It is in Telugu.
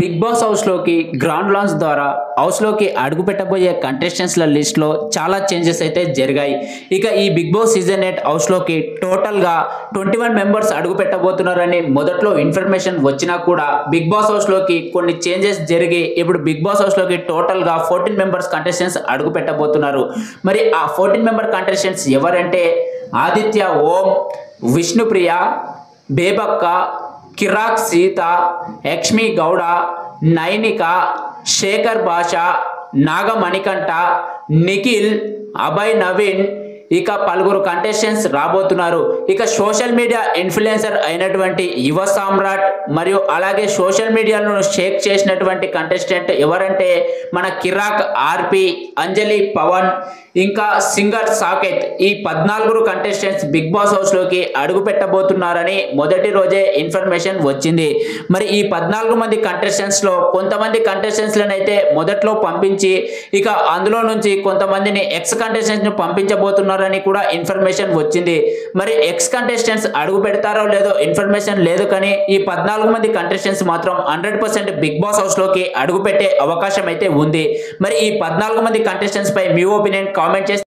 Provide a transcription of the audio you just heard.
బిగ్ బాస్ హౌస్లోకి గ్రౌండ్ లాంచ్ ద్వారా హౌస్లోకి అడుగు పెట్టబోయే కంటెస్టెంట్స్ల లిస్ట్లో చాలా చేంజెస్ అయితే జరిగాయి. ఇక ఈ బిగ్ బాస్ సీజన్ 8 హౌస్లోకి టోటల్గా 21 మెంబర్స్ అడుగు పెట్టబోతున్నారని మొదట్లో ఇన్ఫర్మేషన్ వచ్చినా కూడా బిగ్ బాస్ హౌస్లోకి కొన్ని చేంజెస్ జరిగి ఇప్పుడు బిగ్ బాస్ హౌస్లోకి టోటల్గా 14 మెంబర్స్ కంటెస్టెంట్స్ అడుగు పెట్టబోతున్నారు. మరి ఆ 14 మెంబర్ కంటెస్టెంట్స్ ఎవరంటే ఆదిత్య ఓం, విష్ణుప్రియ, బేబక్క, కిరాక్ సీత, యక్ష్మి గౌడ, నైనిక, శేఖర్ భాషా, నాగమణికంఠ, నిఖిల్, అభయ్ నవీన్, ఇక పలువురు కంటెస్టెంట్స్ రాబోతున్నారు. ఇక సోషల్ మీడియా ఇన్ఫ్లుయెన్సర్ అయినటువంటి యువ సామ్రాట్ మరియు అలాగే సోషల్ మీడియాను షేక్ చేసినటువంటి కంటెస్టెంట్ ఎవరంటే మన కిరాక్ ఆర్పి, అంజలి పవన్, ఇంకా సింగర్ సాకేత్. ఈ 14 కంటెస్టెంట్స్ బిగ్ బాస్ హౌస్లోకి అడుగు పెట్టబోతున్నారని మొదటి రోజే ఇన్ఫర్మేషన్ వచ్చింది. మరి ఈ 14 మంది కంటెస్టెంట్స్లో కొంతమంది కంటెస్టెంట్స్లను అయితే మొదట్లో పంపించి ఇక అందులో నుంచి కొంతమందిని ఎక్స్ కంటెస్టెంట్స్ని పంపించబోతున్నారని కూడా ఇన్ఫర్మేషన్ వచ్చింది. మరి ఎక్స్ కంటెస్టెంట్స్ అడుగు పెడతారో లేదో ఇన్ఫర్మేషన్ లేదు, కానీ ఈ 14 మంది కంటెస్టెంట్స్ మాత్రం 100% బిగ్ బాస్ హౌస్లోకి అడుగు పెట్టే అవకాశం అయితే ఉంది. మరి ఈ 14 మంది కంటెస్టెంట్స్ పై మీ ఒపీనియన్ కామెంట్ చేసి